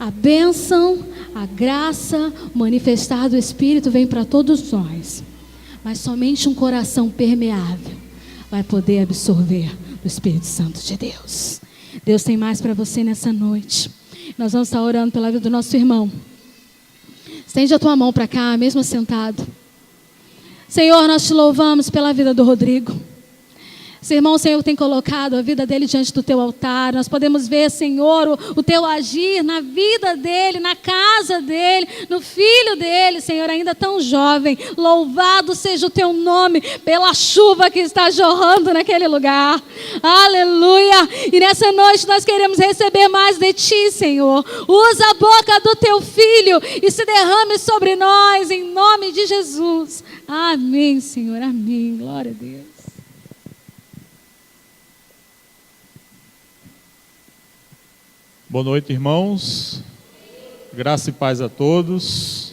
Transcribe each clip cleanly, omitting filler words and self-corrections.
A bênção, a graça, o manifestar do Espírito vem para todos nós. Mas somente um coração permeável vai poder absorver do Espírito Santo de Deus. Deus tem mais para você nessa noite. Nós vamos estar orando pela vida do nosso irmão. Estende a tua mão para cá, mesmo sentado. Senhor, nós te louvamos pela vida do Rodrigo. Esse irmão, Senhor, tem colocado a vida dele diante do teu altar. Nós podemos ver, Senhor, o teu agir na vida dele, na casa dele, no filho dele, Senhor, ainda tão jovem. Louvado seja o teu nome pela chuva que está jorrando naquele lugar. Aleluia! E nessa noite nós queremos receber mais de ti, Senhor. Usa a boca do teu filho e se derrame sobre nós, em nome de Jesus. Amém, Senhor, amém. Glória a Deus. Boa noite, irmãos. Graça e paz a todos.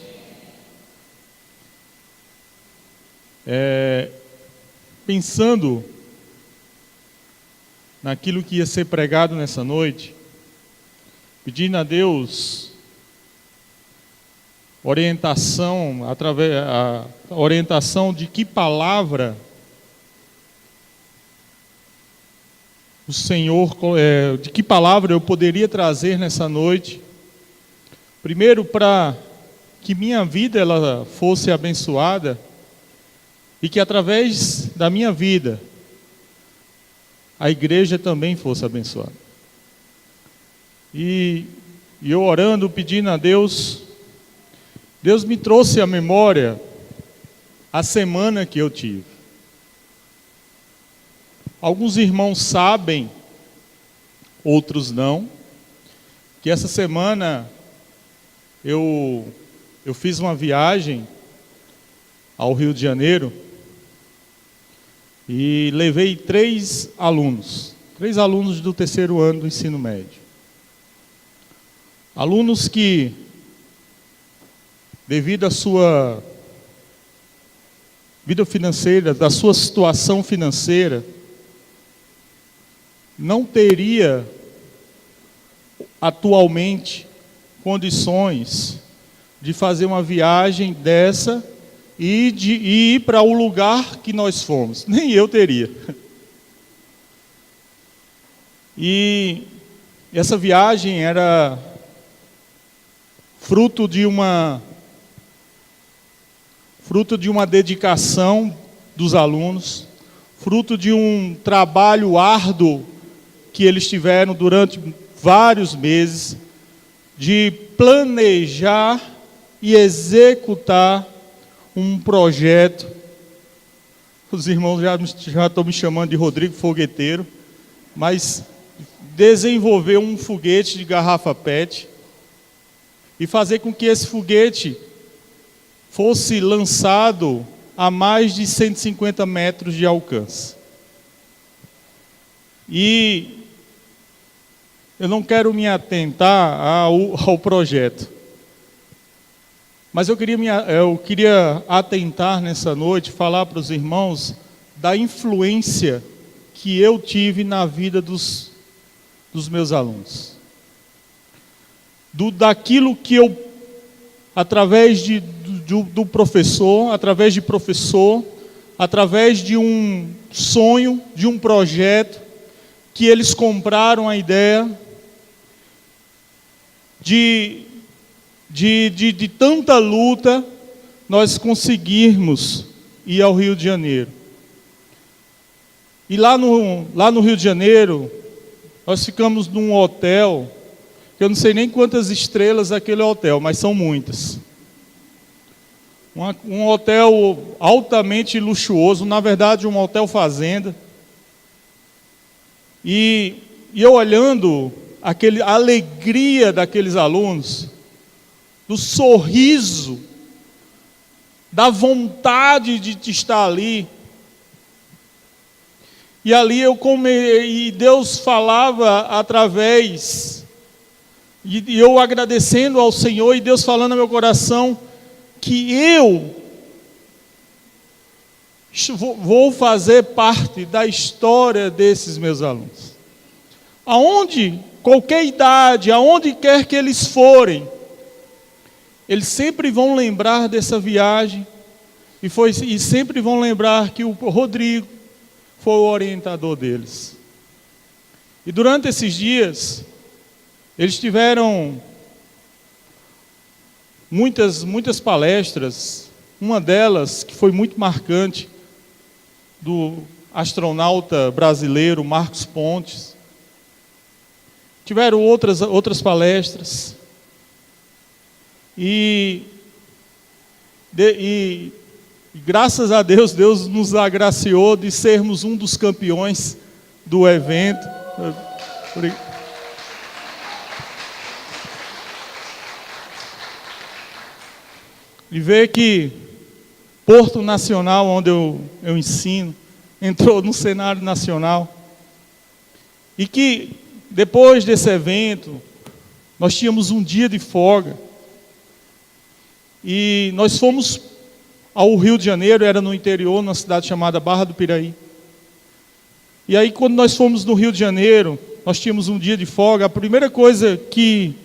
Pensando naquilo que ia ser pregado nessa noite, pedindo a Deus orientação, orientação de que palavra o Senhor, de que palavra eu poderia trazer nessa noite. Primeiro, para que minha vida ela fosse abençoada e que através da minha vida a igreja também fosse abençoada. E eu orando, pedindo a Deus, Deus me trouxe à memória a semana que eu tive. Alguns irmãos sabem, outros não, que essa semana eu fiz uma viagem ao Rio de Janeiro e levei 3 alunos do terceiro ano do ensino médio. Alunos que, devido à sua vida financeira, da sua situação financeira, não teria atualmente condições de fazer uma viagem dessa e de ir para o lugar que nós fomos. Nem eu teria. E essa viagem era fruto de uma dedicação dos alunos, fruto de um trabalho árduo que eles tiveram durante vários meses, de planejar e executar um projeto. Os irmãos já estão me chamando de Rodrigo Fogueteiro, mas desenvolver um foguete de garrafa PET e fazer com que esse foguete fosse lançado a mais de 150 metros de alcance. E eu não quero me atentar ao projeto, mas eu queria atentar nessa noite, falar para os irmãos da influência que eu tive na vida dos meus alunos. Daquilo que eu, através do professor, através de professor, através de um sonho, de um projeto, que eles compraram a ideia, de tanta luta, nós conseguirmos ir ao Rio de Janeiro. E lá no Rio de Janeiro, nós ficamos num hotel, que eu não sei nem quantas estrelas aquele hotel, mas são muitas. Um hotel altamente luxuoso, na verdade um hotel fazenda. E eu olhando a alegria daqueles alunos, do sorriso, da vontade de estar ali. E ali e Deus falava através, e eu agradecendo ao Senhor, e Deus falando no meu coração, que eu vou fazer parte da história desses meus alunos. qualquer idade, aonde quer que eles forem, eles sempre vão lembrar dessa viagem e sempre vão lembrar que o Rodrigo foi o orientador deles. E durante esses dias, eles tiveram muitas palestras. Uma delas, que foi muito marcante, do astronauta brasileiro Marcos Pontes. Tiveram outras palestras. E graças a Deus, Deus nos agraciou de sermos um dos campeões do evento. E ver que Porto Nacional, onde eu ensino, entrou no cenário nacional. E que depois desse evento, nós tínhamos um dia de folga. E nós fomos ao Rio de Janeiro, era no interior, numa cidade chamada Barra do Piraí. E aí, quando nós fomos no Rio de Janeiro, nós tínhamos um dia de folga. A primeira coisa que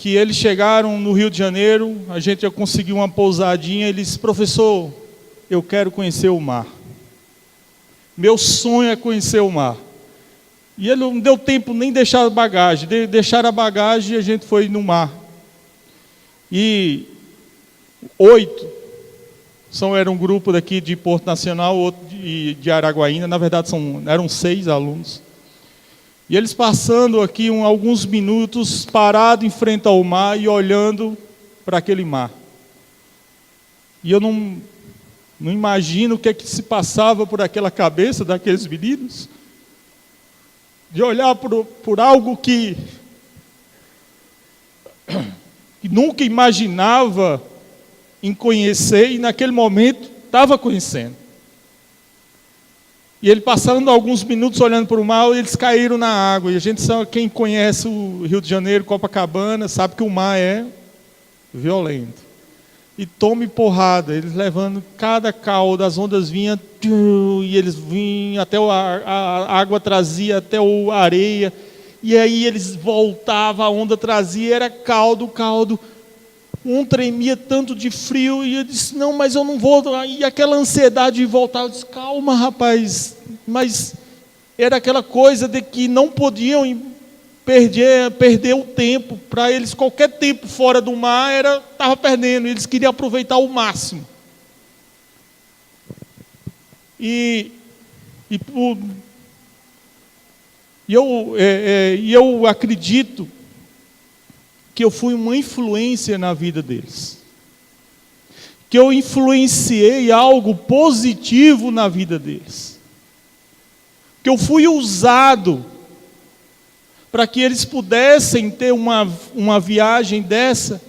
eles chegaram no Rio de Janeiro, a gente já conseguiu uma pousadinha. Eles disse: professor, eu quero conhecer o mar. Meu sonho é conhecer o mar. E ele não deu tempo nem de deixar a bagagem. Deixaram a bagagem e a gente foi no mar. E 8 era um grupo daqui de Porto Nacional, outro de Araguaína. Na verdade, eram 6 alunos. E eles passando aqui alguns minutos, parados em frente ao mar e olhando para aquele mar. E eu não imagino o que é que se passava por aquela cabeça daqueles meninos, de olhar por algo que nunca imaginava em conhecer, e naquele momento estava conhecendo. E ele passando alguns minutos olhando para o mar, eles caíram na água. E a gente sabe, quem conhece o Rio de Janeiro, Copacabana, sabe que o mar é violento. E tome porrada, eles levando cada caldo, as ondas vinham, e eles vinham, até a água trazia até a areia. E aí eles voltavam, a onda trazia, era caldo. Um tremia tanto de frio, e eu disse: não, mas eu não vou. E aquela ansiedade de voltar, eu disse: calma, rapaz. Mas era aquela coisa de que não podiam perder o tempo. Para eles, qualquer tempo fora do mar estava perdendo. Eles queriam aproveitar o máximo. E eu acredito que eu fui uma influência na vida deles, que eu influenciei algo positivo na vida deles, que eu fui usado para que eles pudessem ter uma viagem dessa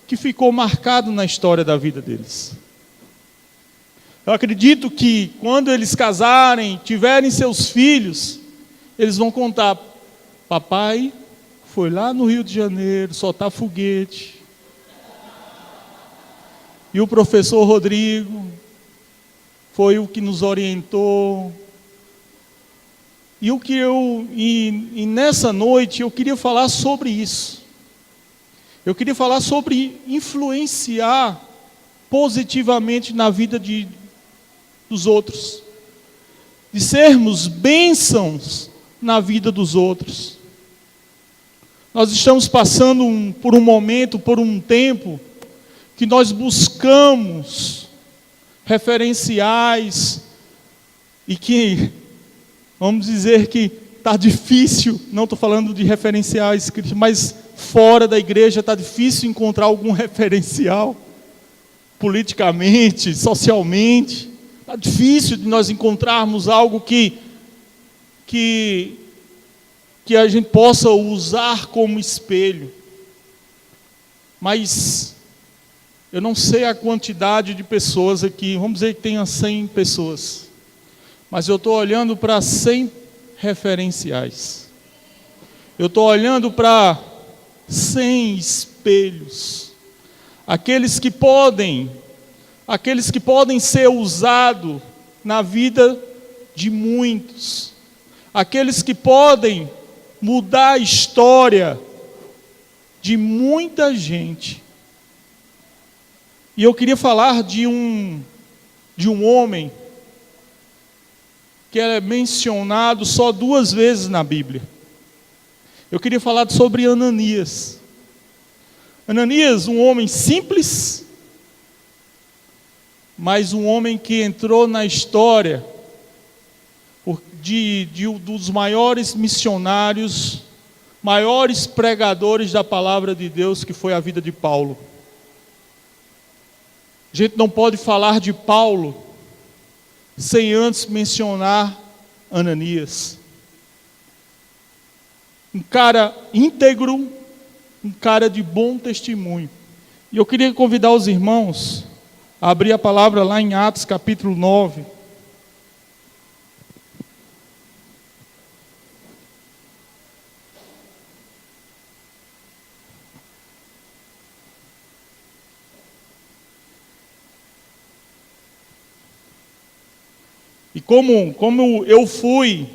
que ficou marcado na história da vida deles. Eu acredito que quando eles casarem, tiverem seus filhos, eles vão contar: papai foi lá no Rio de Janeiro soltar foguete, e o professor Rodrigo foi o que nos orientou. E nessa noite eu queria falar sobre isso. Eu queria falar sobre influenciar positivamente na vida dos outros, de sermos bênçãos na vida dos outros. Nós estamos passando por um momento, por um tempo, que nós buscamos referenciais, e que, vamos dizer que está difícil, não estou falando de referenciais, mas fora da igreja está difícil encontrar algum referencial, politicamente, socialmente. Está difícil de nós encontrarmos algo que a gente possa usar como espelho. Mas eu não sei a quantidade de pessoas aqui, vamos dizer que tenha 100 pessoas, mas eu estou olhando para 100 referenciais. Eu estou olhando para 100 espelhos, aqueles que podem ser usados na vida de muitos, aqueles que podem mudar a história de muita gente. E eu queria falar de um homem que é mencionado só 2 vezes na Bíblia. Eu queria falar sobre Ananias. Ananias, um homem simples, mas um homem que entrou na história dos maiores missionários, maiores pregadores da palavra de Deus, que foi a vida de Paulo. A gente não pode falar de Paulo sem antes mencionar Ananias. Um cara íntegro, um cara de bom testemunho. E eu queria convidar os irmãos a abrir a palavra lá em Atos capítulo 9. E como eu fui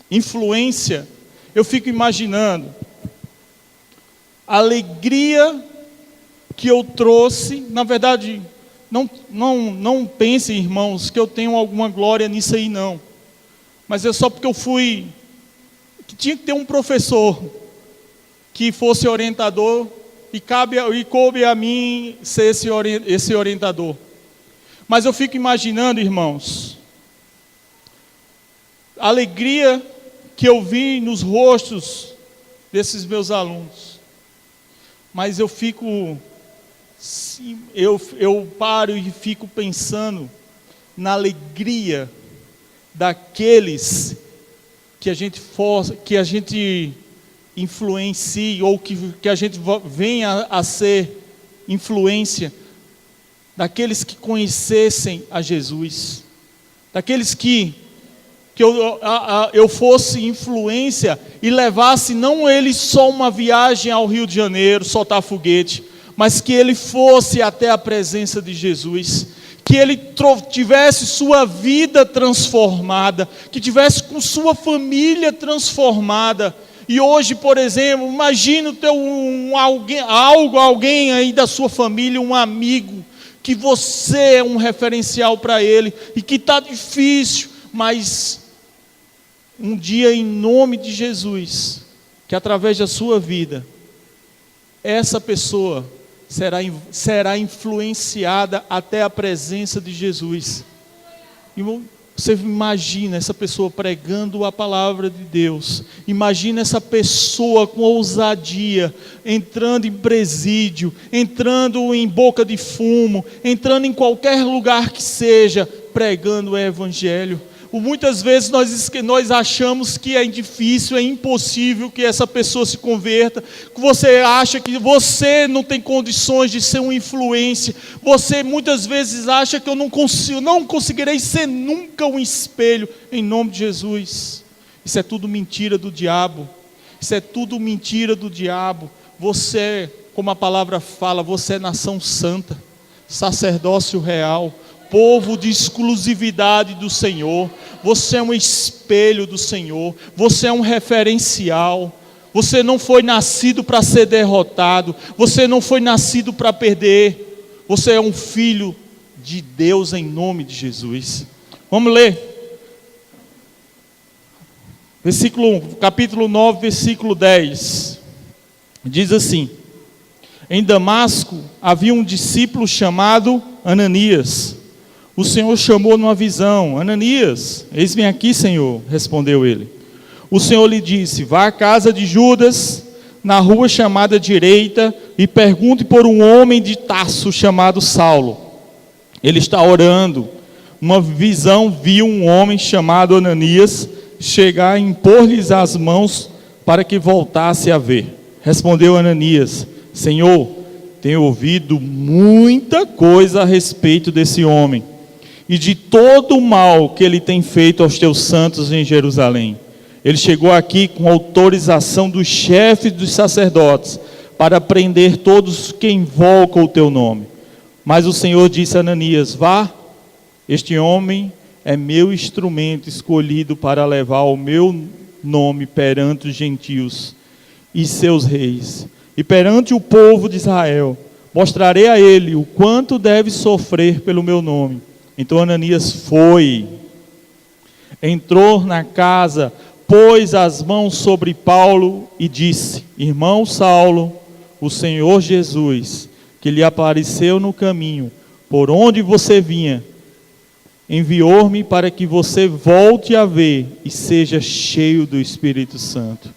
influência, eu fico imaginando a alegria que eu trouxe. Na verdade, não pensem, irmãos, que eu tenho alguma glória nisso aí, não. Mas é só porque que tinha que ter um professor que fosse orientador, e coube a mim ser esse orientador. Mas eu fico imaginando, irmãos, a alegria que eu vi nos rostos desses meus alunos. Mas eu paro e fico pensando na alegria daqueles que a gente influencie, ou que a gente venha a ser influência, daqueles que conhecessem a Jesus, daqueles que eu fosse influência e levasse não ele só uma viagem ao Rio de Janeiro, soltar foguete, mas que ele fosse até a presença de Jesus, que ele tivesse sua vida transformada, que tivesse com sua família transformada. E hoje, por exemplo, imagina alguém aí da sua família, um amigo, que você é um referencial para ele, e que está difícil, mas um dia, em nome de Jesus, que através da sua vida, essa pessoa será influenciada até a presença de Jesus. E você imagina essa pessoa pregando a palavra de Deus, imagina essa pessoa com ousadia, entrando em presídio, entrando em boca de fumo, entrando em qualquer lugar que seja, pregando o evangelho. Muitas vezes nós achamos que é difícil, é impossível que essa pessoa se converta, que você acha que você não tem condições de ser uma influência, você muitas vezes acha que eu não conseguirei ser nunca um espelho, em nome de Jesus. Isso é tudo mentira do diabo, isso é tudo mentira do diabo. Você, como a palavra fala, você é nação santa, sacerdócio real, povo de exclusividade do Senhor. Você é um espelho do Senhor, você é um referencial. Você não foi nascido para ser derrotado, você não foi nascido para perder, você é um filho de Deus em nome de Jesus. Vamos ler capítulo 9, versículo 10, diz assim: em Damasco havia um discípulo chamado Ananias. O Senhor chamou numa visão: Ananias. Eis-me aqui, Senhor, respondeu ele. O Senhor lhe disse: vá à casa de Judas, na rua chamada Direita, e pergunte por um homem de Tarso chamado Saulo. Ele está orando. Uma visão viu um homem chamado Ananias chegar e impor-lhes as mãos para que voltasse a ver. Respondeu Ananias: Senhor, tenho ouvido muita coisa a respeito desse homem e de todo o mal que ele tem feito aos teus santos em Jerusalém. Ele chegou aqui com autorização dos chefes dos sacerdotes para prender todos que invocam o teu nome. Mas o Senhor disse a Ananias: vá, este homem é meu instrumento escolhido para levar o meu nome perante os gentios e seus reis, e perante o povo de Israel. Mostrarei a ele o quanto deve sofrer pelo meu nome. Então Ananias foi, entrou na casa, pôs as mãos sobre Paulo e disse: irmão Saulo, o Senhor Jesus, que lhe apareceu no caminho, por onde você vinha, enviou-me para que você volte a ver e seja cheio do Espírito Santo.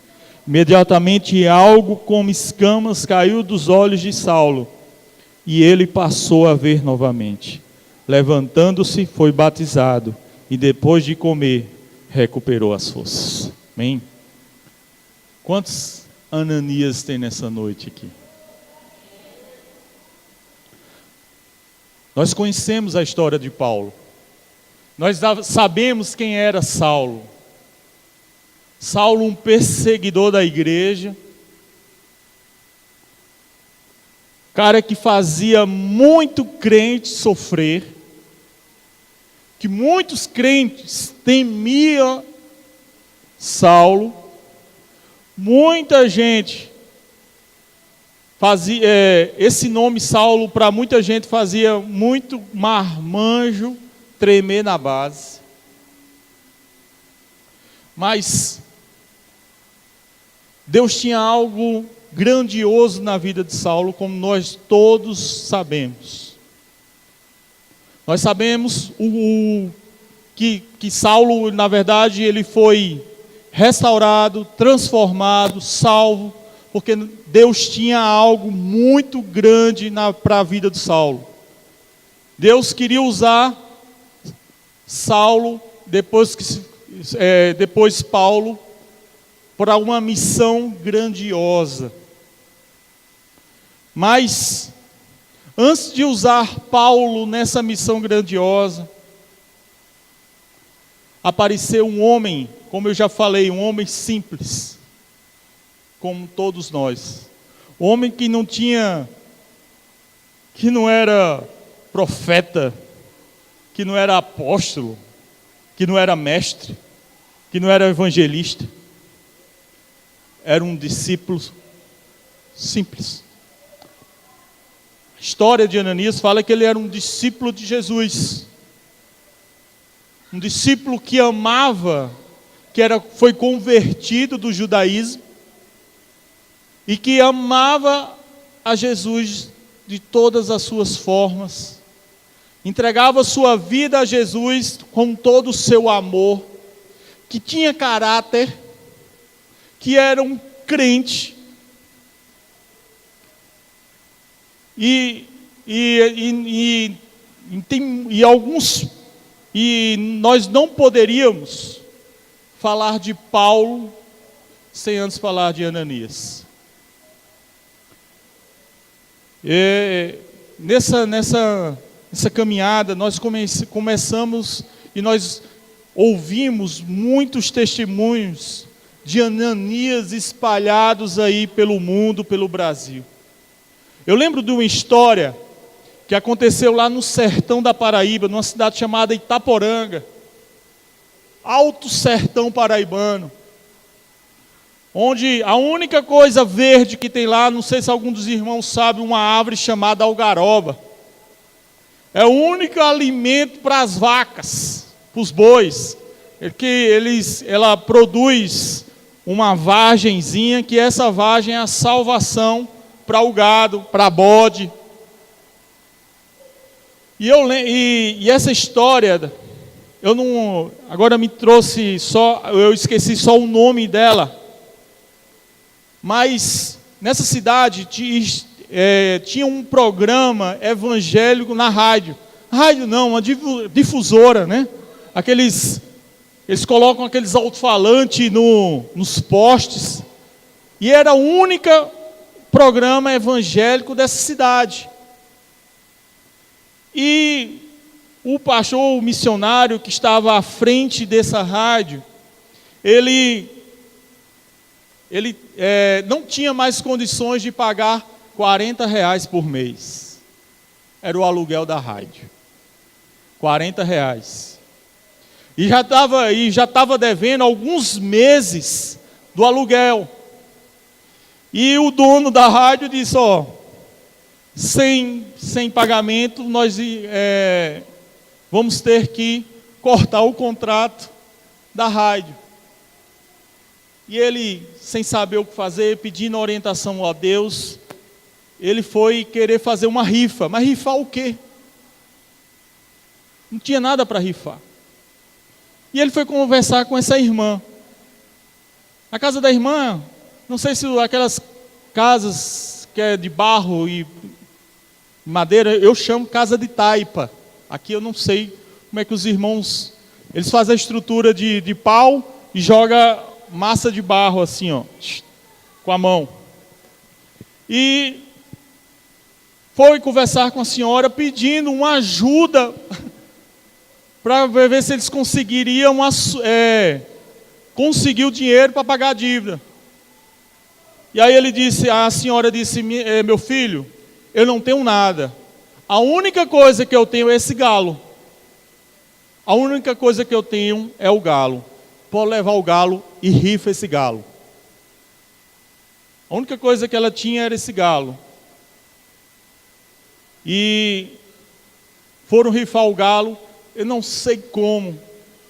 Imediatamente algo como escamas caiu dos olhos de Saulo, e ele passou a ver novamente. Levantando-se, foi batizado, e depois de comer, recuperou as forças. Amém? Quantos Ananias tem nessa noite aqui? Nós conhecemos a história de Paulo. Nós sabemos quem era Saulo. Saulo, um perseguidor da igreja. Cara que fazia muito crente sofrer. Que muitos crentes temiam Saulo. Muita gente fazia, esse nome Saulo para muita gente fazia muito marmanjo tremer na base. Mas Deus tinha algo grandioso na vida de Saulo, como nós todos sabemos. Nós sabemos que Saulo, na verdade, ele foi restaurado, transformado, salvo, porque Deus tinha algo muito grande para a vida de Saulo. Deus queria usar Saulo, depois Paulo, para uma missão grandiosa. Mas, antes de usar Paulo nessa missão grandiosa, apareceu um homem, como eu já falei, um homem simples, como todos nós. Um homem que não era profeta, que não era apóstolo, que não era mestre, que não era evangelista. Era um discípulo simples. A história de Ananias fala que ele era um discípulo de Jesus. Um discípulo que amava, foi convertido do judaísmo e que amava a Jesus de todas as suas formas. Entregava sua vida a Jesus com todo o seu amor, que tinha caráter, que era um crente. E nós não poderíamos falar de Paulo sem antes falar de Ananias. Nessa caminhada nós começamos e nós ouvimos muitos testemunhos de Ananias espalhados aí pelo mundo, pelo Brasil. Eu lembro de uma história que aconteceu lá no sertão da Paraíba, numa cidade chamada Itaporanga, Alto Sertão Paraibano, onde a única coisa verde que tem lá, não sei se algum dos irmãos sabe, uma árvore chamada algaroba. É o único alimento para as vacas, para os bois, ela produz uma vagenzinha, que essa vagem é a salvação para o gado, para bode. E essa história, agora me trouxe eu esqueci só o nome dela, mas nessa cidade tinha um programa evangélico na rádio. Rádio não, uma difusora, né? Eles colocam aqueles alto-falantes nos postes, e era o único programa evangélico dessa cidade. E o pastor, o missionário que estava à frente dessa rádio, ele não tinha mais condições de pagar R$40 por mês. Era o aluguel da rádio. R$40. E já estava devendo alguns meses do aluguel. E o dono da rádio disse, sem pagamento, nós vamos ter que cortar o contrato da rádio. E ele, sem saber o que fazer, pedindo orientação a Deus, ele foi querer fazer uma rifa. Mas rifar o quê? Não tinha nada para rifar. E ele foi conversar com essa irmã. A casa da irmã, não sei se aquelas casas que é de barro e madeira, eu chamo casa de taipa. Aqui eu não sei como é que os irmãos, eles fazem a estrutura de pau e joga massa de barro assim, com a mão. E foi conversar com a senhora pedindo uma ajuda para ver se eles conseguiriam conseguir o dinheiro para pagar a dívida. E aí a senhora disse, meu filho, eu não tenho nada. A única coisa que eu tenho é esse galo. A única coisa que eu tenho é o galo. Pode levar o galo e rifa esse galo. A única coisa que ela tinha era esse galo. E foram rifar o galo. Eu não sei como,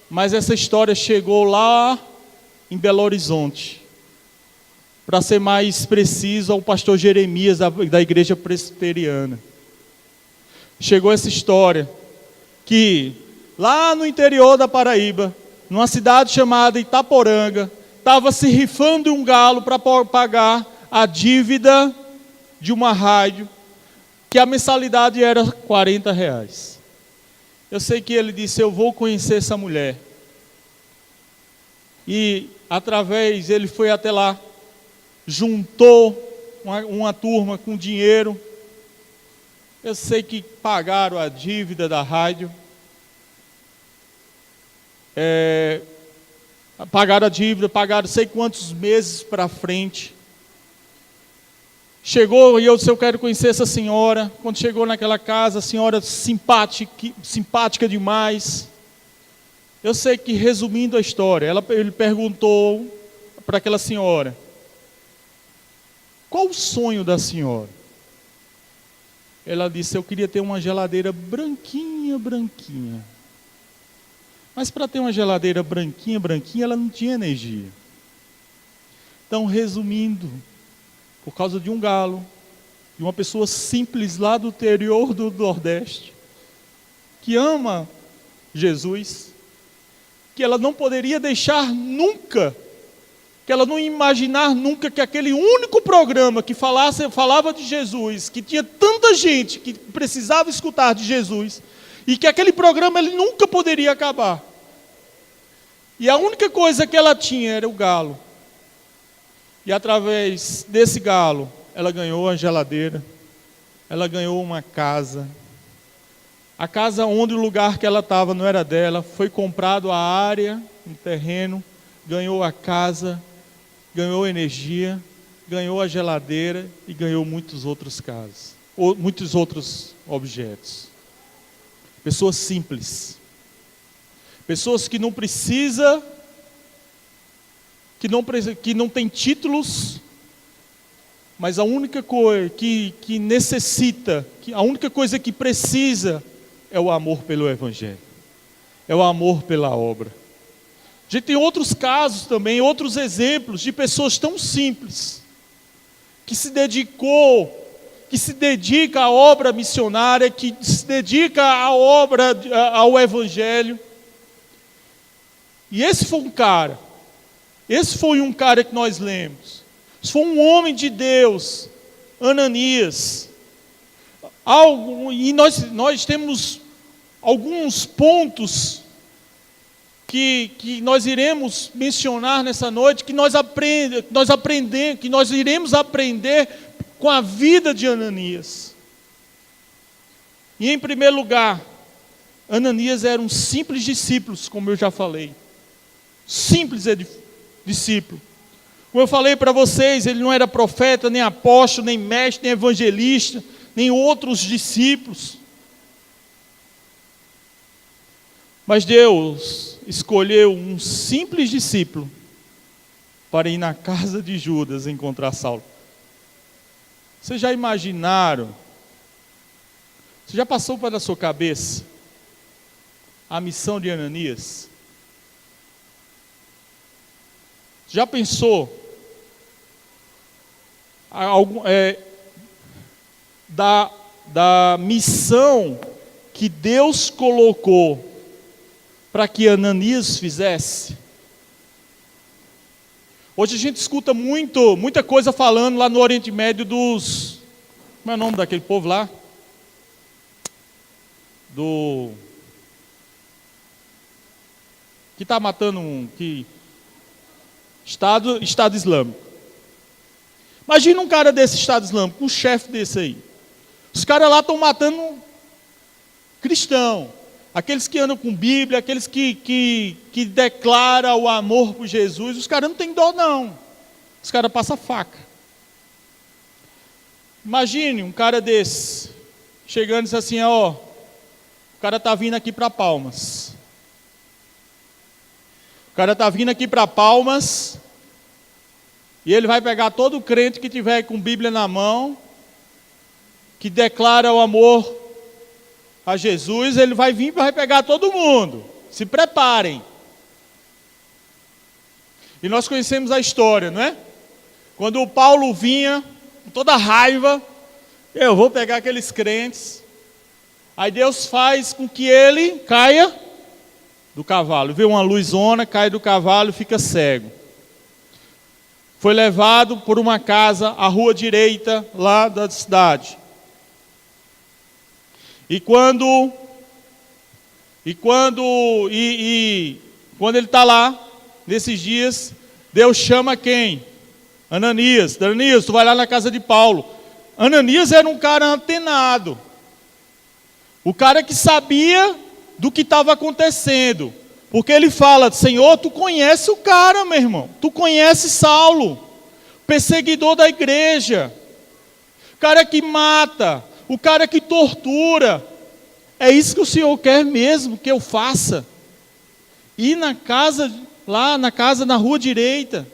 mas essa história chegou lá em Belo Horizonte. Para ser mais preciso, ao pastor Jeremias da igreja presbiteriana. Chegou essa história que lá no interior da Paraíba, numa cidade chamada Itaporanga, estava se rifando um galo para pagar a dívida de uma rádio, que a mensalidade era R$40. Eu sei que ele disse, eu vou conhecer essa mulher. E ele foi até lá, juntou uma turma com dinheiro. Eu sei que pagaram a dívida da rádio. Pagaram a dívida, pagaram sei quantos meses para frente. Chegou e eu disse, eu quero conhecer essa senhora. Quando chegou naquela casa, a senhora simpática demais. Eu sei que, resumindo a história, ele perguntou para aquela senhora, qual o sonho da senhora? Ela disse, eu queria ter uma geladeira branquinha, branquinha. Mas para ter uma geladeira branquinha, branquinha, ela não tinha energia. Então, resumindo, por causa de um galo, de uma pessoa simples lá do interior do Nordeste, que ama Jesus, que ela não poderia deixar nunca, que ela não ia imaginar nunca que aquele único programa que falava de Jesus, que tinha tanta gente que precisava escutar de Jesus, e que aquele programa ele nunca poderia acabar. E a única coisa que ela tinha era o galo. E através desse galo, ela ganhou a geladeira, ela ganhou uma casa. A casa onde o lugar que ela estava não era dela, foi comprado a área, um terreno, ganhou a casa, ganhou energia, ganhou a geladeira e ganhou muitos outros objetos. Pessoas simples. Pessoas que não precisam, que não tem títulos, mas a única coisa que necessita, a única coisa que precisa é o amor pelo Evangelho, é o amor pela obra. A gente tem outros casos também, outros exemplos de pessoas tão simples, que se dedica à obra missionária, que se dedica à obra, ao Evangelho. E esse foi um cara que nós lemos. Esse foi um homem de Deus, Ananias. E nós temos alguns pontos que nós iremos mencionar nessa noite, que nós iremos aprender com a vida de Ananias. E em primeiro lugar, Ananias era um simples discípulo, como eu já falei. Simples discípulo. Como eu falei para vocês, ele não era profeta, nem apóstolo, nem mestre, nem evangelista, nem outros discípulos. Mas Deus, escolheu um simples discípulo para ir na casa de Judas encontrar Saulo. Vocês já imaginaram? Você já passou pela sua cabeça a missão de Ananias? Já pensou da missão que Deus colocou para que Ananias fizesse? Hoje a gente escuta muita coisa falando lá no Oriente Médio dos... Como é o nome daquele povo lá? Que está matando Estado Islâmico. Imagina um cara desse Estado Islâmico, um chefe desse aí. Os caras lá estão matando cristão. Aqueles que andam com Bíblia, aqueles que declaram o amor por Jesus, os caras não têm dó não. Os caras passam faca. Imagine um cara desse, chegando e diz assim, ó, o cara está vindo aqui para Palmas. O cara está vindo aqui para Palmas, e ele vai pegar todo crente que tiver com Bíblia na mão, que declara o amor a Jesus, ele vai vir e vai pegar todo mundo. Se preparem. E nós conhecemos a história, não é? Quando o Paulo vinha, com toda raiva, eu vou pegar aqueles crentes. Aí Deus faz com que ele caia do cavalo. Vê uma luzona, cai do cavalo e fica cego. Foi levado por uma casa, à rua direita, lá da cidade. Quando ele está lá, nesses dias, Deus chama quem? Ananias. Ananias, tu vai lá na casa de Paulo. Ananias era um cara antenado. O cara que sabia do que estava acontecendo. Porque ele fala, Senhor, tu conhece o cara, meu irmão. Tu conhece Saulo, perseguidor da igreja. O cara que mata, o cara que tortura. É isso que o Senhor quer mesmo que eu faça? Ir na casa, lá na casa, na rua direita.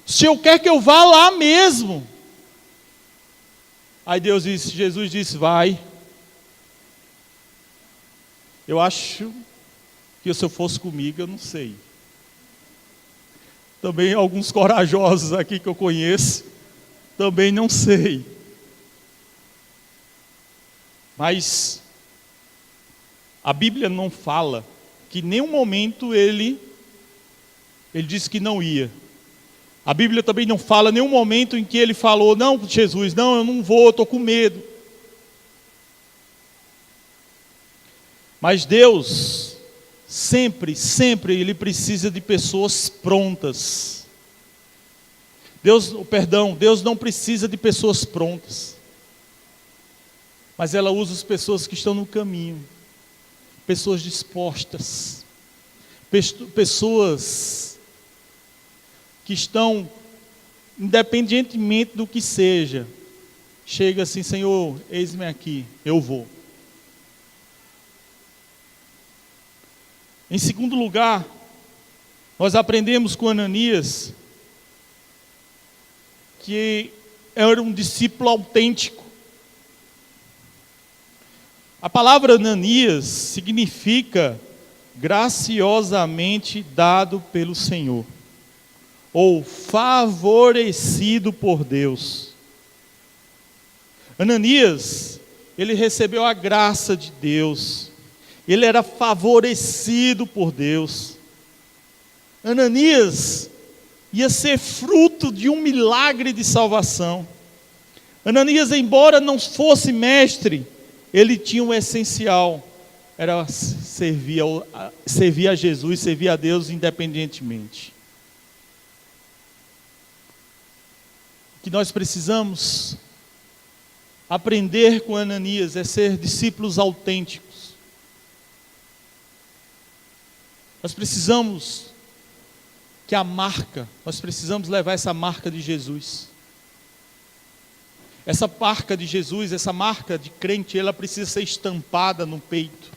O Senhor quer que eu vá lá mesmo. Aí Jesus disse, vai. Eu acho que se eu fosse comigo, eu não sei. Também alguns corajosos aqui que eu conheço, também não sei. Mas a Bíblia não fala que em nenhum momento ele disse que não ia. A Bíblia também não fala em nenhum momento em que ele falou, não, Jesus, não, eu não vou, eu estou com medo. Mas Deus, sempre, Ele precisa de pessoas prontas. Deus não precisa de pessoas prontas. Mas ela usa as pessoas que estão no caminho. Pessoas dispostas. Pessoas que estão, independentemente do que seja, chega assim, Senhor, eis-me aqui, eu vou. Em segundo lugar, nós aprendemos com Ananias que era um discípulo autêntico. A palavra Ananias significa graciosamente dado pelo Senhor, ou favorecido por Deus. Ananias, ele recebeu a graça de Deus, ele era favorecido por Deus. Ananias ia ser fruto de um milagre de salvação. Ananias, embora não fosse mestre, ele tinha um essencial, era servir a Jesus, servir a Deus independentemente. O que nós precisamos aprender com Ananias é ser discípulos autênticos. Nós precisamos nós precisamos levar essa marca de Jesus. Essa marca de Jesus, essa marca de crente, ela precisa ser estampada no peito.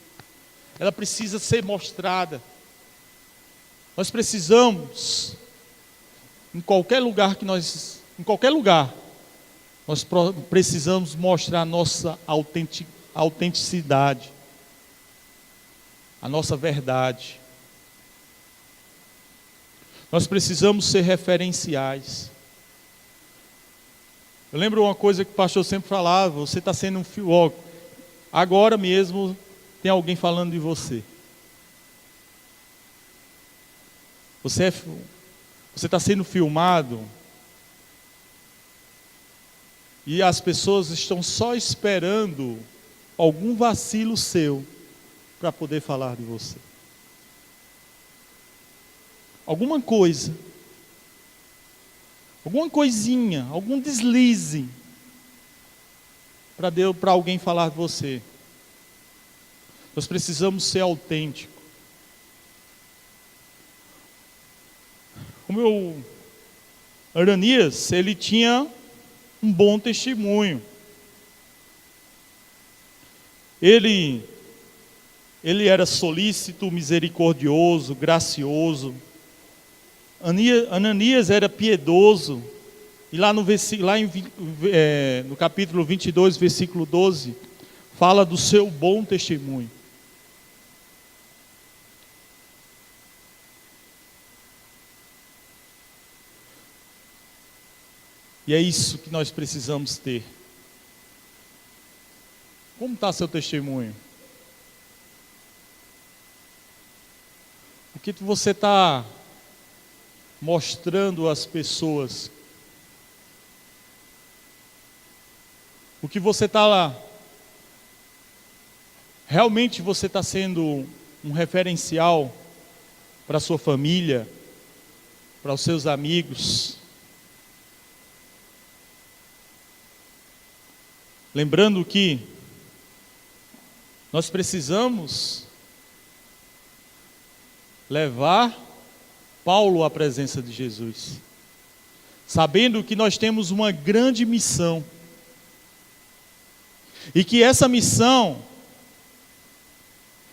Ela precisa ser mostrada. Nós precisamos, em qualquer lugar nós precisamos mostrar a nossa autenticidade, a nossa verdade. Nós precisamos ser referenciais. Eu lembro uma coisa que o pastor sempre falava: você está sendo agora mesmo tem alguém falando de você. Você está sendo filmado e as pessoas estão só esperando algum vacilo seu para poder falar de você. Alguma coisa, alguma coisinha, algum deslize para alguém falar de você. Nós precisamos ser autênticos. Ananias, ele tinha um bom testemunho. Ele era solícito, misericordioso, gracioso. Ananias era piedoso. E lá no capítulo 22, versículo 12, fala do seu bom testemunho. E é isso que nós precisamos ter. Como está seu testemunho? O que você está mostrando às pessoas? O que você está lá? Realmente você está sendo um referencial para a sua família, para os seus amigos? Lembrando que nós precisamos levar Paulo à presença de Jesus, sabendo que nós temos uma grande missão, e que essa missão,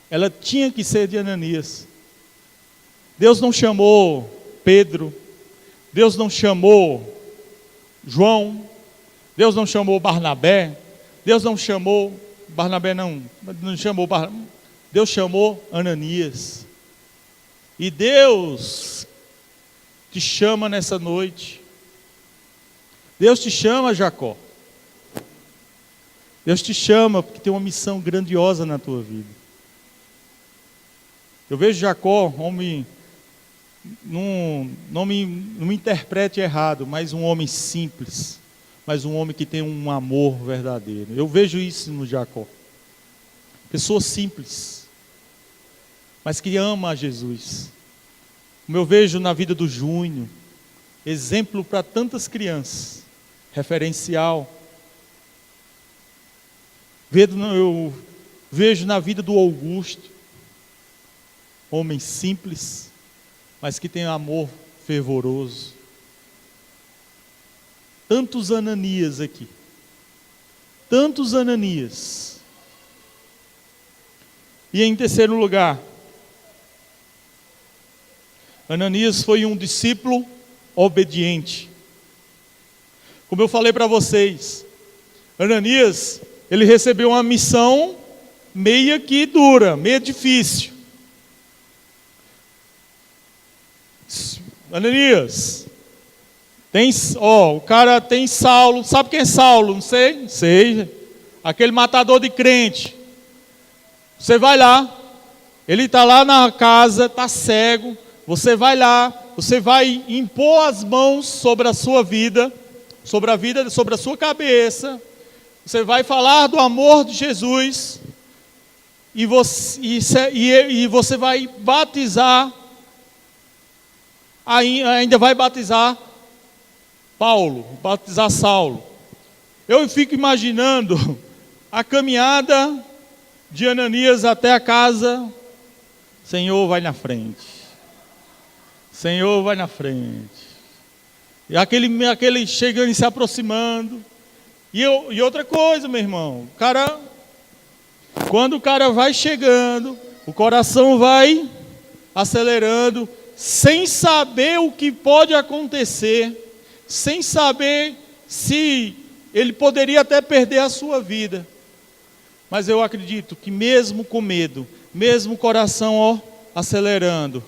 ela tinha que ser de Ananias. Deus não chamou Pedro, Deus não chamou João, Deus não chamou Barnabé, Deus não chamou Deus chamou Ananias. E Deus te chama nessa noite. Deus te chama, Jacó. Deus te chama porque tem uma missão grandiosa na tua vida. Eu vejo Jacó, homem, não me interprete errado, mas um homem simples, mas um homem que tem um amor verdadeiro. Eu vejo isso no Jacó. Pessoa simples, mas que ama a Jesus. Como eu vejo na vida do Júnior, exemplo para tantas crianças, referencial. Eu vejo na vida do Augusto, homem simples, mas que tem amor fervoroso. Tantos Ananias aqui, tantos Ananias. E em terceiro lugar, Ananias foi um discípulo obediente. Como eu falei para vocês, Ananias, ele recebeu uma missão meia que dura, meia difícil. Ananias, o cara tem Saulo, sabe quem é Saulo? Não sei, aquele matador de crente. Você vai lá, ele está lá na casa, está cego, você vai lá, você vai impor as mãos sobre a sua vida, sobre a sua cabeça, você vai falar do amor de Jesus, e você vai batizar, ainda vai batizar Saulo. Eu fico imaginando a caminhada de Ananias até a casa. Senhor, vai na frente. Senhor, vai na frente. E aquele chegando e se aproximando. E outra coisa, meu irmão, quando o cara vai chegando, o coração vai acelerando, sem saber o que pode acontecer, sem saber se ele poderia até perder a sua vida. Mas eu acredito que mesmo com medo, mesmo o coração acelerando,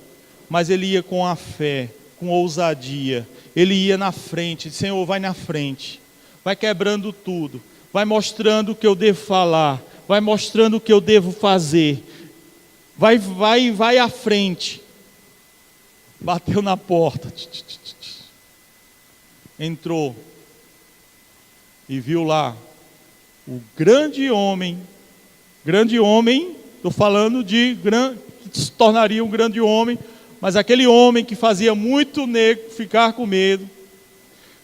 mas ele ia com a fé, com ousadia, ele ia na frente. Senhor, vai na frente, vai quebrando tudo, vai mostrando o que eu devo falar, vai mostrando o que eu devo fazer, vai à frente. Bateu na porta, entrou e viu lá o grande homem, estou falando de que se tornaria um grande homem, mas aquele homem que fazia muito negro ficar com medo,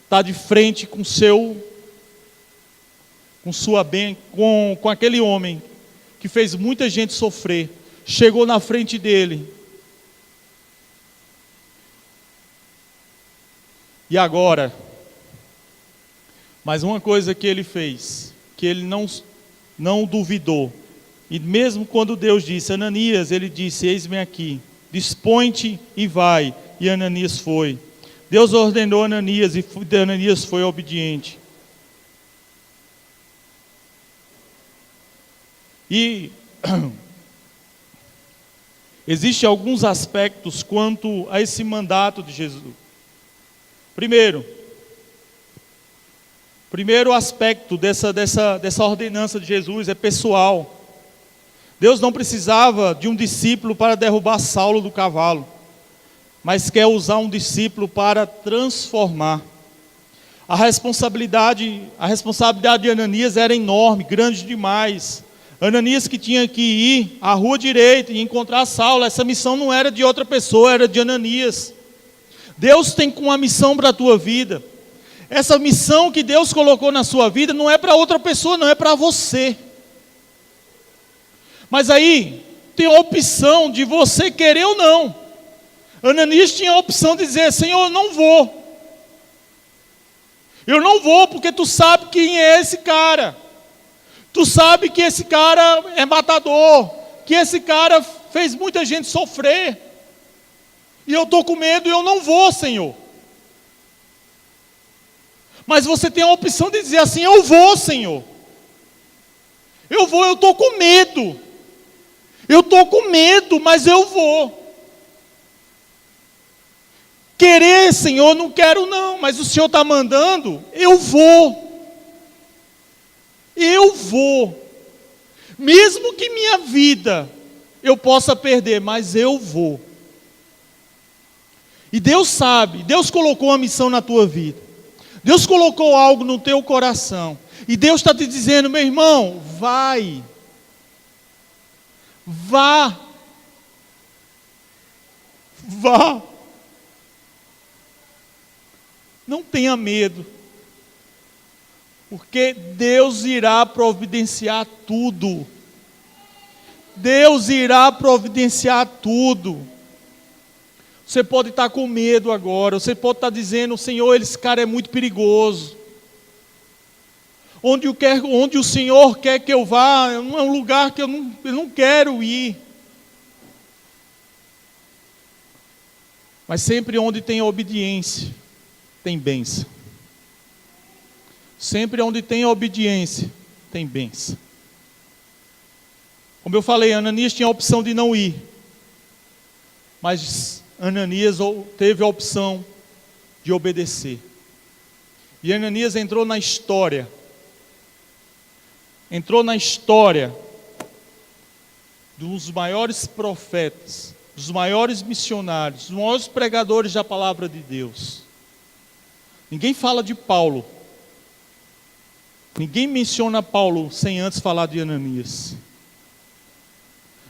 está de frente com aquele homem que fez muita gente sofrer, chegou na frente dele. E agora, mas uma coisa que ele fez, que ele não duvidou, e mesmo quando Deus disse, Ananias, ele disse, eis-me aqui, dispõe-te e vai, e Ananias foi. Deus ordenou Ananias, e Ananias foi obediente. E existem alguns aspectos quanto a esse mandato de Jesus. Primeiro aspecto dessa ordenança de Jesus é pessoal. Deus não precisava de um discípulo para derrubar Saulo do cavalo, mas quer usar um discípulo para transformar. A responsabilidade de Ananias era enorme, grande demais. Ananias que tinha que ir à rua direita e encontrar Saulo. Essa missão não era de outra pessoa, era de Ananias. Deus tem uma missão para a tua vida. Essa missão que Deus colocou na sua vida não é para outra pessoa, não é para você. Mas aí tem a opção de você querer ou não. Ananias tinha a opção de dizer, Senhor, eu não vou. Eu não vou porque tu sabe quem é esse cara. Tu sabe que esse cara é matador, que esse cara fez muita gente sofrer. E eu estou com medo e eu não vou, Senhor. Mas você tem a opção de dizer assim, eu vou, Senhor. Eu vou, eu estou com medo. Eu estou com medo, mas eu vou. Querer, Senhor, não quero não, mas o Senhor está mandando, eu vou. Eu vou. Mesmo que minha vida eu possa perder, mas eu vou. E Deus sabe, Deus colocou uma missão na tua vida. Deus colocou algo no teu coração. E Deus está te dizendo, meu irmão, vai. Vá. Vá. Não tenha medo. Porque Deus irá providenciar tudo. Deus irá providenciar tudo. Você pode estar com medo agora, você pode estar dizendo, Senhor, esse cara é muito perigoso. Onde o Senhor quer que eu vá, é um lugar que eu não quero ir. Mas sempre onde tem obediência, tem bênção. Sempre onde tem obediência, tem bênção. Como eu falei, Ananias tinha a opção de não ir. Mas Ananias teve a opção de obedecer. E Ananias entrou na história. Entrou na história dos maiores profetas, dos maiores missionários, dos maiores pregadores da palavra de Deus. Ninguém fala de Paulo. Ninguém menciona Paulo sem antes falar de Ananias.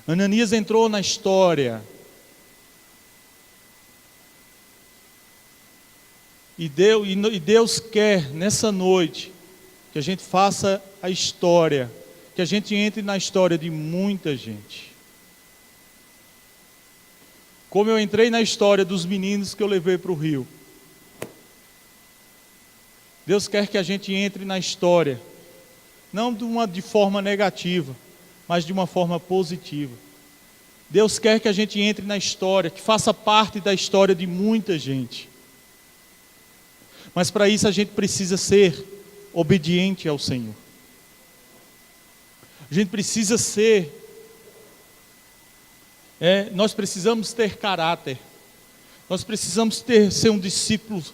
Ananias entrou na história. E Deus quer, nessa noite, que a gente faça a história, que a gente entre na história de muita gente. Como eu entrei na história dos meninos que eu levei para o rio. Deus quer que a gente entre na história, não de forma negativa, mas de uma forma positiva. Deus quer que a gente entre na história, que faça parte da história de muita gente. Mas para isso a gente precisa ser obediente ao Senhor. A gente precisa nós precisamos ter caráter. Nós precisamos ser um discípulo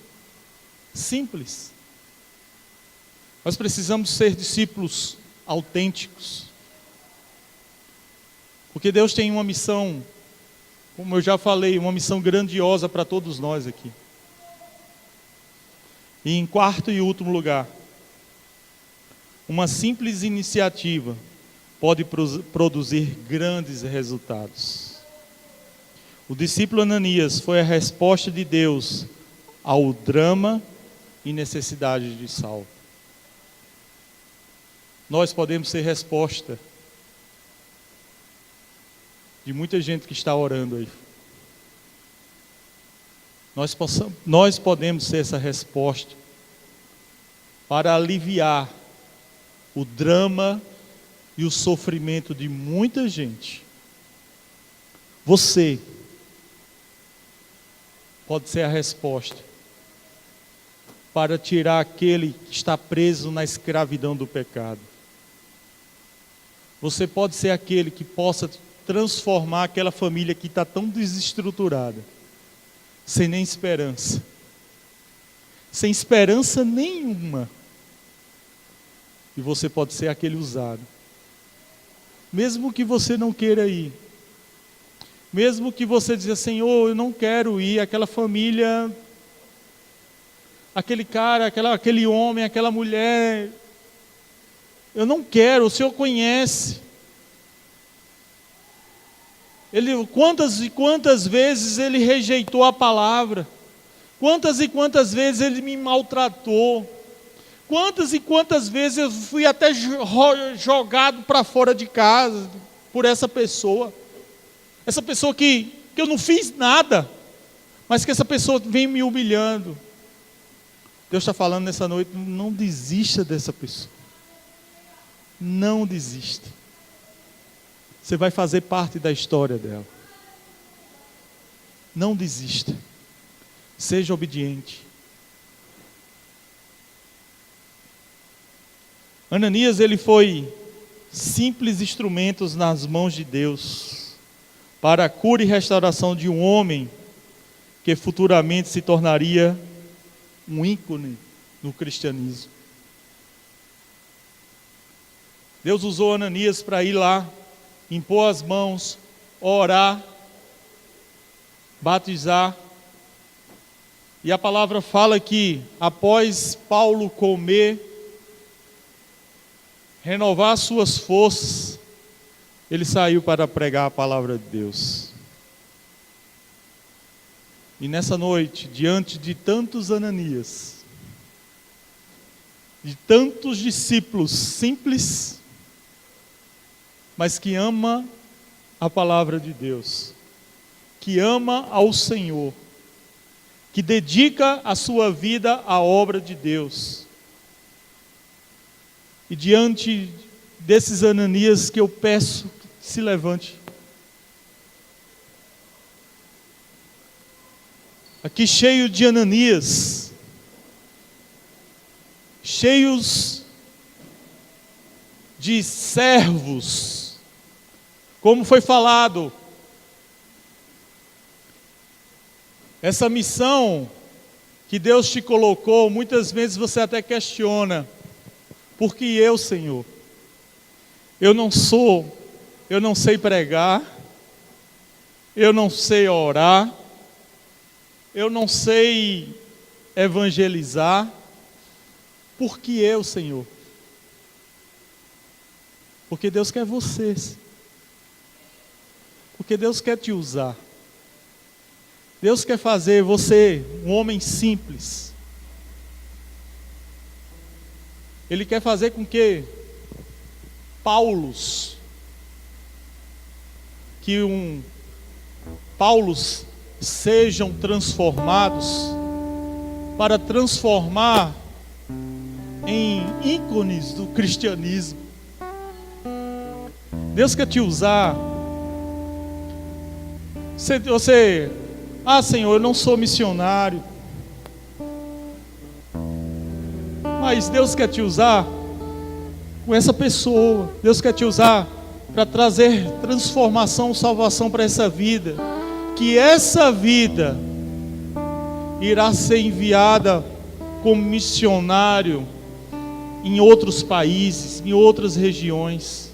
simples. Nós precisamos ser discípulos autênticos. Porque Deus tem uma missão, como eu já falei, uma missão grandiosa para todos nós aqui. E em quarto e último lugar, uma simples iniciativa pode produzir grandes resultados. O discípulo Ananias foi a resposta de Deus ao drama e necessidade de Saulo. Nós podemos ser resposta de muita gente que está orando aí. Nós podemos ser essa resposta para aliviar o drama e o sofrimento de muita gente. Você pode ser a resposta para tirar aquele que está preso na escravidão do pecado. Você pode ser aquele que possa transformar aquela família que está tão desestruturada, sem nem esperança, sem esperança nenhuma. E você pode ser aquele usado. Mesmo que você não queira ir, mesmo que você diga, Senhor, eu não quero ir, aquela família, aquele cara, aquele homem, aquela mulher, eu não quero, o Senhor conhece. Quantas e quantas vezes Ele rejeitou a palavra, quantas e quantas vezes Ele me maltratou, quantas e quantas vezes eu fui até jogado para fora de casa por essa pessoa que eu não fiz nada, mas que essa pessoa vem me humilhando. Deus está falando nessa noite, não desista dessa pessoa, não desista. Você vai fazer parte da história dela. Não desista. Seja obediente. Ananias, ele foi simples instrumentos nas mãos de Deus para a cura e restauração de um homem que futuramente se tornaria um ícone no cristianismo. Deus usou Ananias para ir lá, impor as mãos, orar, batizar. E a palavra fala que após Paulo comer, renovar suas forças, ele saiu para pregar a palavra de Deus. E nessa noite, diante de tantos Ananias, de tantos discípulos simples, mas que ama a palavra de Deus, que ama ao Senhor, que dedica a sua vida à obra de Deus. E diante desses Ananias que eu peço, se levante. Aqui cheio de Ananias, cheios de servos, como foi falado, essa missão que Deus te colocou, muitas vezes você até questiona, por que eu, Senhor? Eu não sei pregar, eu não sei orar, eu não sei evangelizar, por que eu, Senhor? Porque Deus quer você. Porque Deus quer te usar. Deus quer fazer você um homem simples. Ele quer fazer com que Paulos sejam transformados para transformar em ícones do cristianismo. Deus quer te usar Senhor, eu não sou missionário. Mas Deus quer te usar com essa pessoa. Deus quer te usar para trazer transformação, salvação para essa vida. Que essa vida irá ser enviada como missionário em outros países, em outras regiões.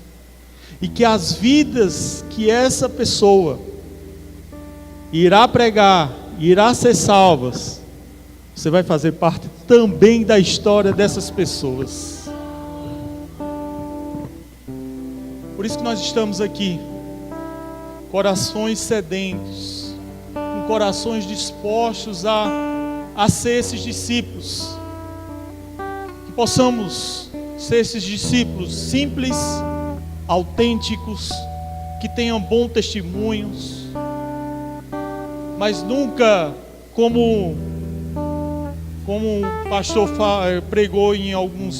E que as vidas que essa pessoa irá pregar, irá ser salvas, você vai fazer parte também da história dessas pessoas. Por isso que nós estamos aqui, corações sedentos, com corações dispostos a ser esses discípulos. Que possamos ser esses discípulos simples, autênticos, que tenham bons testemunhos, mas nunca como o pastor pregou em algum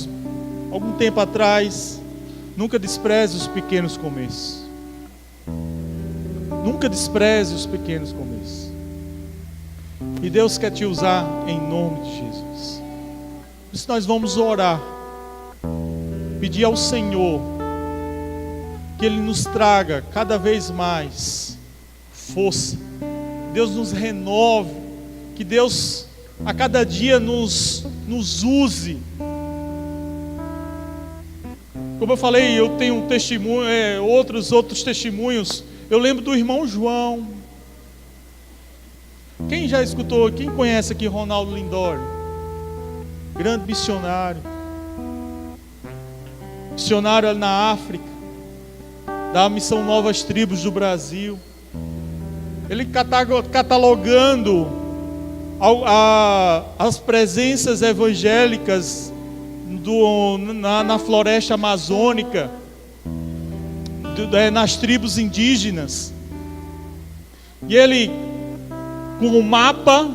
tempo atrás, nunca despreze os pequenos começos. Nunca despreze os pequenos começos. E Deus quer te usar em nome de Jesus. Por isso nós vamos orar, pedir ao Senhor que Ele nos traga cada vez mais força. Deus nos renove, que Deus a cada dia nos use. Como eu falei, eu tenho um testemunho, outros testemunhos. Eu lembro do irmão João. Quem já escutou, quem conhece aqui Ronaldo Lindório? Grande missionário. Missionário ali na África, da missão Novas Tribos do Brasil. Ele catalogando as presenças evangélicas na floresta amazônica, nas tribos indígenas. E ele, com um mapa,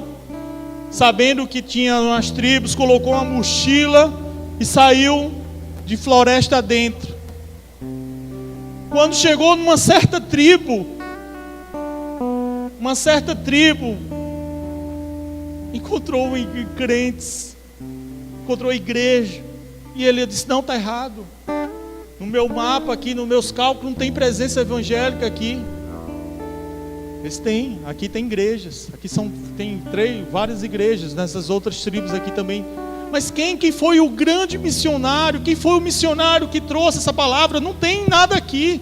sabendo que tinha umas tribos, colocou uma mochila e saiu de floresta dentro. Quando chegou numa certa tribo, encontrou crentes, encontrou igreja, e ele disse: não, está errado. No meu mapa aqui, nos meus cálculos, não tem presença evangélica aqui. Eles têm, aqui tem igrejas, aqui tem várias igrejas, nessas outras tribos aqui também. Mas quem que foi o grande missionário? Quem foi o missionário que trouxe essa palavra? Não tem nada aqui.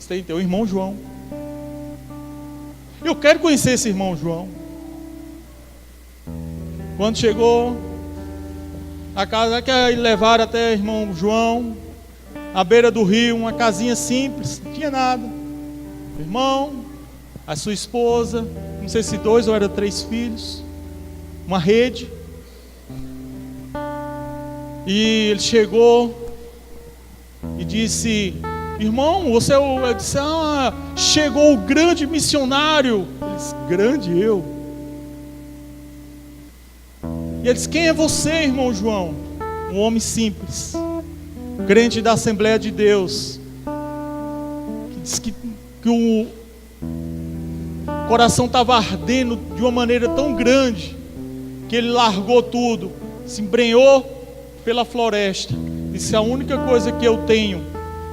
Tem o irmão João. Eu quero conhecer esse irmão João. Quando chegou a casa que levaram até o irmão João, à beira do rio, uma casinha simples, não tinha nada. O irmão, a sua esposa, não sei se 2 ou era 3 filhos, uma rede. E ele chegou e disse: irmão, você é o... Eu disse: chegou o grande missionário. Ele disse: grande eu? E ele disse: quem é você, irmão João? Um homem simples, crente da Assembleia de Deus, que disse que o coração estava ardendo de uma maneira tão grande, que ele largou tudo, se embrenhou pela floresta. Disse: a única coisa que eu tenho,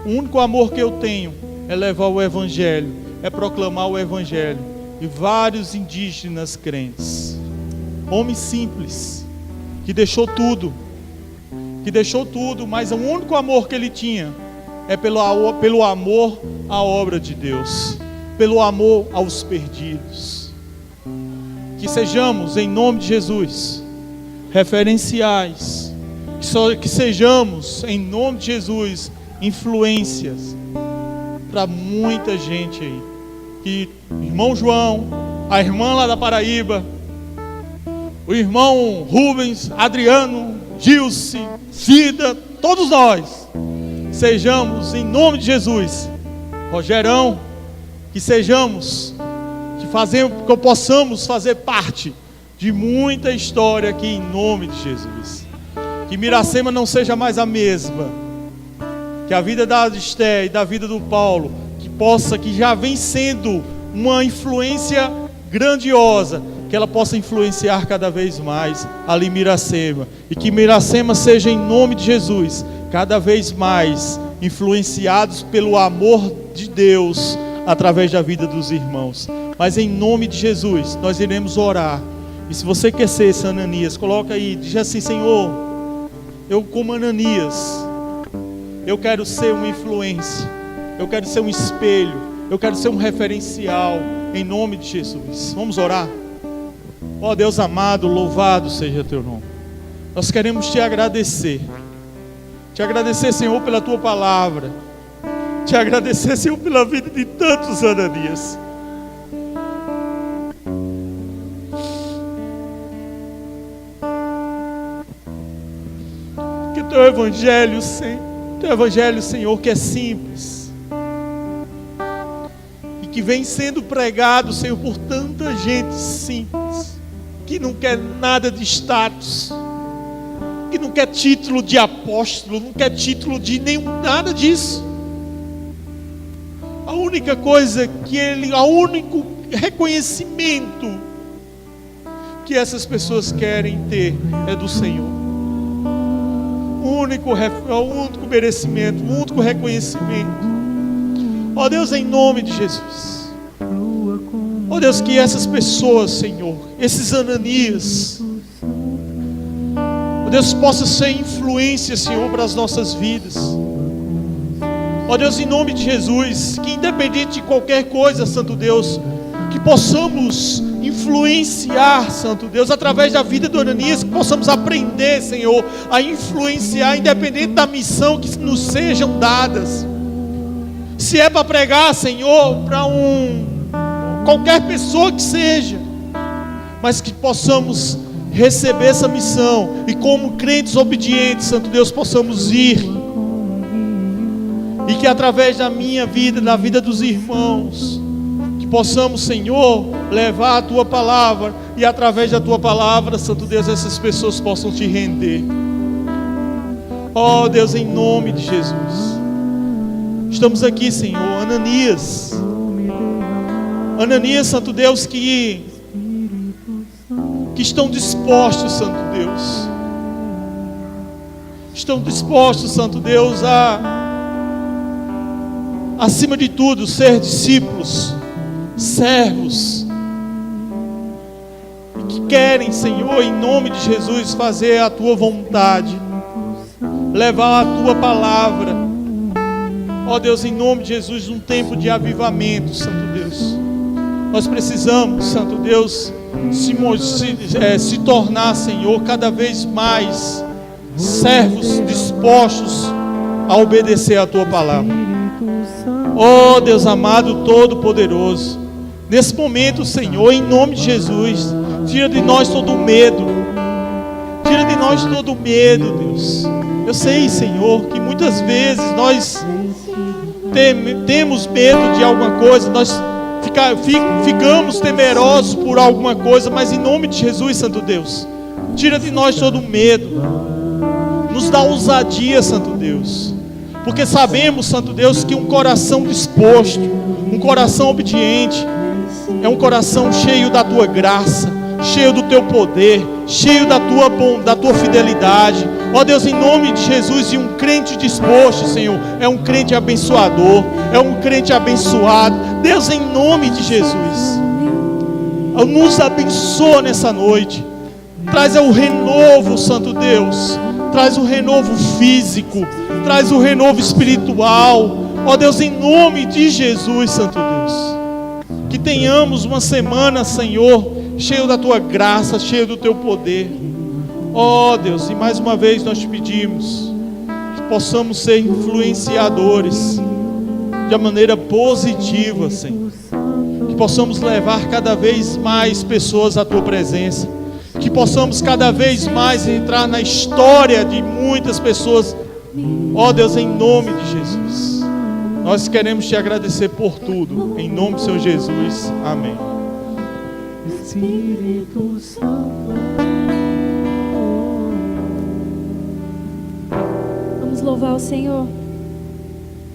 o único amor que eu tenho é levar o Evangelho, é proclamar o Evangelho. E vários indígenas crentes, homem simples, que deixou tudo, mas o único amor que ele tinha é pelo amor à obra de Deus, pelo amor aos perdidos. Que sejamos, em nome de Jesus, referenciais, que sejamos, em nome de Jesus, influências para muita gente aí. Que irmão João, a irmã lá da Paraíba, o irmão Rubens, Adriano, Gilce, Cida, todos nós sejamos, em nome de Jesus, Rogerão, que sejamos, que possamos fazer parte de muita história aqui, em nome de Jesus. Que Miracema não seja mais a mesma, que a vida da Esté e da vida do Paulo, que já vem sendo uma influência grandiosa, que ela possa influenciar cada vez mais ali em Miracema, e que Miracema seja, em nome de Jesus, cada vez mais influenciados pelo amor de Deus através da vida dos irmãos. Mas em nome de Jesus nós iremos orar. E se você quer ser esse Ananias, coloca aí, diz assim: Senhor, eu como Ananias, eu quero ser uma influência, eu quero ser um espelho, eu quero ser um referencial, em nome de Jesus. Vamos orar? Ó Deus amado, louvado seja teu nome. Nós queremos te agradecer, Senhor, pela tua palavra, te agradecer, Senhor, pela vida de tantos Ananias. Que teu evangelho, Senhor, que é simples e que vem sendo pregado, Senhor, por tanta gente simples, que não quer nada de status, que não quer título de apóstolo, não quer título de nada disso. A única coisa que o único reconhecimento que essas pessoas querem ter é do Senhor. O único merecimento, o único reconhecimento. Ó Deus, em nome de Jesus. Ó Deus, que essas pessoas, Senhor, esses Ananias, ó Deus, possa ser influência, Senhor, para as nossas vidas. Ó Deus, em nome de Jesus, que independente de qualquer coisa, Santo Deus, que possamos influenciar, Santo Deus, através da vida do Ananias, que possamos aprender, Senhor, a influenciar, independente da missão que nos sejam dadas. Se é para pregar, Senhor, para qualquer pessoa que seja, mas que possamos receber essa missão e, como crentes obedientes, Santo Deus, possamos ir, e que através da minha vida, da vida dos irmãos, que possamos, Senhor, levar a tua palavra, e através da tua palavra, Santo Deus, essas pessoas possam te render. Ó Deus, em nome de Jesus, estamos aqui, Senhor, Ananias, Santo Deus, que estão dispostos, Santo Deus, Santo Deus, acima de tudo, ser discípulos, servos, e que querem, Senhor, em nome de Jesus, fazer a tua vontade, levar a tua palavra. Ó Deus, em nome de Jesus, um tempo de avivamento, Santo Deus. Nós precisamos, Santo Deus, se tornar, Senhor, cada vez mais servos dispostos a obedecer a tua palavra. Ó Deus amado, todo-poderoso, nesse momento, Senhor, em nome de Jesus, tira de nós todo medo, Deus. Eu sei, Senhor, que muitas vezes nós temos medo de alguma coisa, nós ficamos temerosos por alguma coisa, mas em nome de Jesus, Santo Deus, tira de nós todo medo, nos dá ousadia, Santo Deus, porque sabemos, Santo Deus, que um coração disposto, um coração obediente, é um coração cheio da tua graça, cheio do teu poder, cheio da tua fidelidade. Ó Deus, em nome de Jesus, e um crente disposto, Senhor, é um crente abençoador, é um crente abençoado. Deus, em nome de Jesus, nos abençoa nessa noite, traz o renovo, Santo Deus, traz o renovo físico, traz o renovo espiritual. Ó Deus, em nome de Jesus, Santo Deus, que tenhamos uma semana, Senhor, cheio da tua graça, cheio do teu poder. Ó Deus, e mais uma vez nós te pedimos que possamos ser influenciadores de uma maneira positiva, Senhor, que possamos levar cada vez mais pessoas à tua presença, que possamos cada vez mais entrar na história de muitas pessoas. Ó Deus, em nome de Jesus, nós queremos te agradecer por tudo, em nome do Senhor Jesus, amém. Espírito Santo, vamos louvar o Senhor.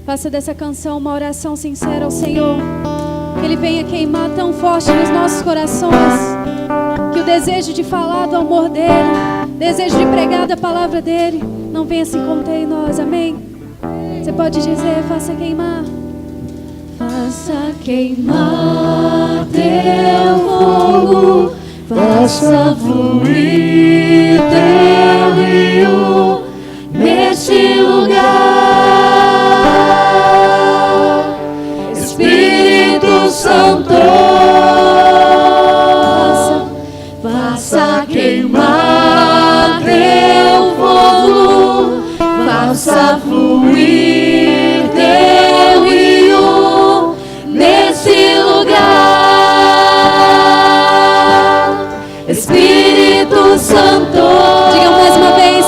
Faça dessa canção uma oração sincera ao Senhor. Que Ele venha queimar tão forte nos nossos corações, que o desejo de falar do amor dEle, desejo de pregar da palavra dEle, não venha se conter em nós, amém? Você pode dizer, faça queimar. Faça queimar teu fogo, faça fluir teu rio neste lugar, Espírito Santo, faça queimar teu fogo, faça fluir teu rio nesse lugar, Espírito Santo. Diga mais uma vez,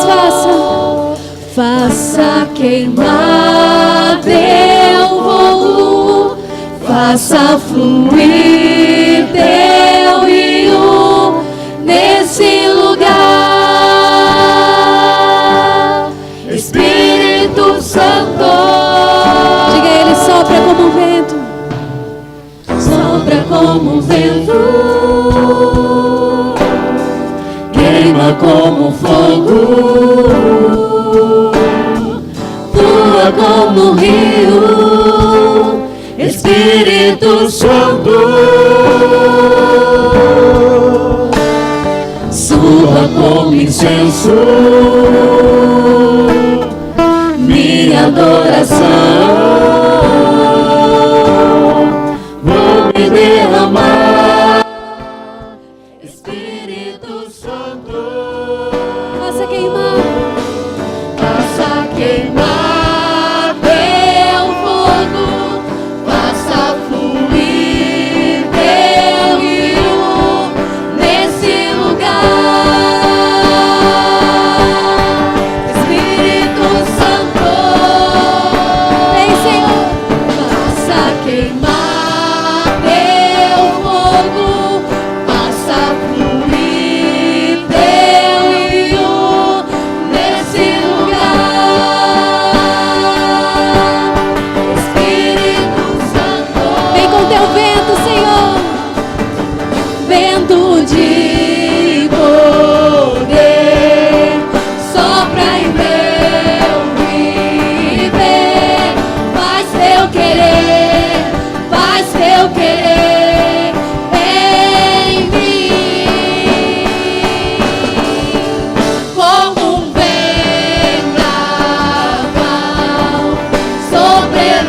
faça queimar teu fogo, faça fluir teu rio nesse lugar, Espírito Santo. Diga a Ele, sopra como um vento, sopra como um vento, queima como fogo, flua como um rio, Espírito Santo. Suba como incenso, minha adoração, vou me derramar, Espírito Santo. Faça queimar, faça queimar teu fogo, faça fluir teu rio nesse lugar, Espírito Santo. Vem, Senhor, faça queimar teu fogo, faça fluir teu rio nesse lugar, Espírito Santo. Vem com teu vento, Senhor, vento de poder, sopra em meu viver, faz teu querer, faz teu querer em mim, como um vendaval sobrenatural,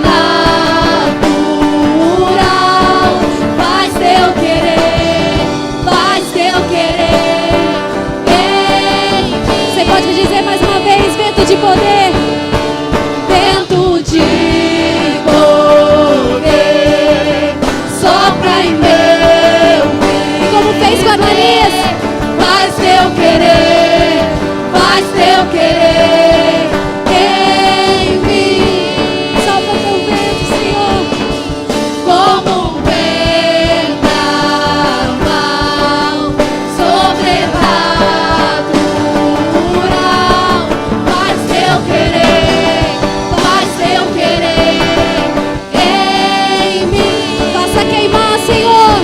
faz teu querer, faz teu querer em mim. Você pode dizer mais uma vez, vento de poder, vento de poder, sopra em meu viver. Como fez com Ananias, faz teu querer, faz teu querer em mim. Solta teu vento, Senhor, como um vendaval sobrenatural, faz teu querer, faz teu querer em mim. Faça queimar, Senhor,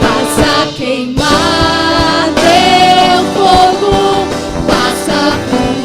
faça queimar teu fogo, faça fluir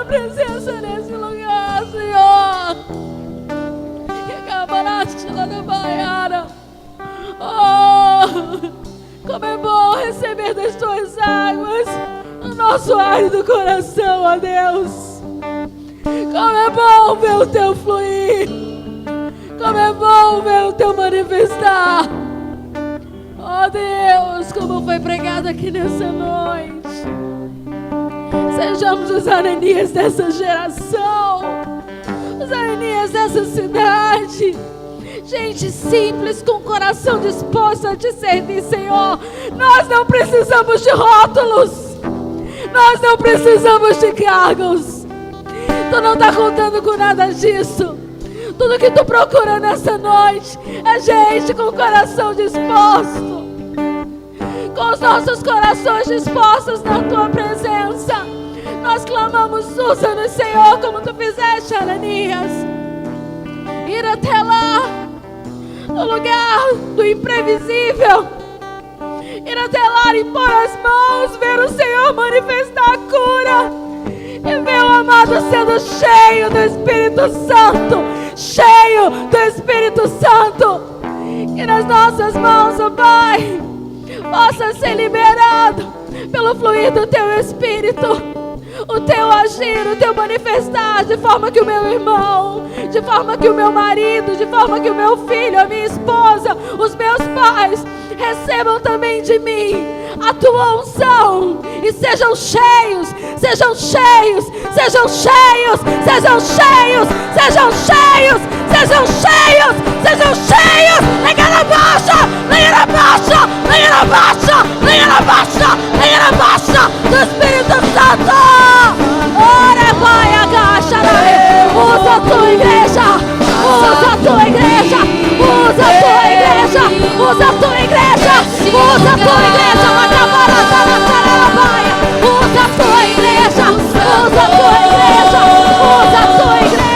presença nesse lugar, Senhor. Oh, como é bom receber das tuas águas o nosso árido coração, ó Deus. Como é bom ver o teu fluir. Como é bom ver o teu manifestar. Ó Deus, como foi pregado aqui nessa noite. Sejamos os Ananias dessa geração, os Ananias dessa cidade. Gente simples, com o coração disposto a te servir, Senhor. Nós não precisamos de rótulos. Nós não precisamos de cargos. Tu não está contando com nada disso. Tudo que tu procura nessa noite é gente com o coração disposto, com os nossos corações dispostos na tua presença. Nós clamamos, usa-nos, Senhor, como tu fizeste, Ananias. Ir até lá, no lugar do imprevisível. Ir até lá, impor as mãos, ver o Senhor manifestar a cura. E ver o amado sendo cheio do Espírito Santo. Cheio do Espírito Santo. Que nas nossas mãos, ó Pai, possa ser liberado pelo fluir do teu Espírito. O teu agir, o teu manifestar, de forma que o meu irmão, de forma que o meu marido, de forma que o meu filho, a minha esposa, os meus pais recebam também de mim a tua unção e sejam cheios, sejam cheios, sejam cheios, sejam cheios, sejam cheios, sejam cheios, sejam cheios. Lenha na baixa, lenha na baixa, lenha na baixa, lenha na baixa, lenha na baixa do Espírito Santo. Ora, vai, agacha, usa a tua igreja, usa a tua igreja, usa a tua igreja, usa a tua igreja, usa a tua igreja, usa a tua igreja, usa a tua igreja, usa a tua igreja,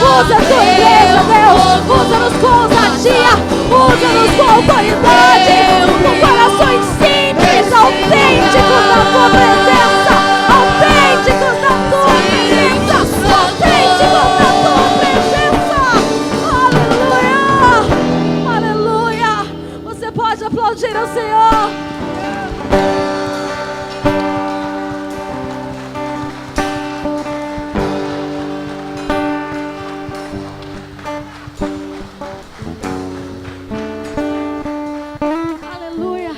usa a tua igreja, Deus, usa-nos com ousadia, usa-nos com autoridade, com corações simples, autênticos na tua presença, autênticos na tua presença, autênticos na tua presença. Aleluia, aleluia. Você pode aplaudir ao Senhor. Aleluia.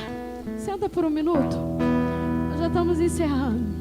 Senta por um minuto. Nós já estamos encerrando.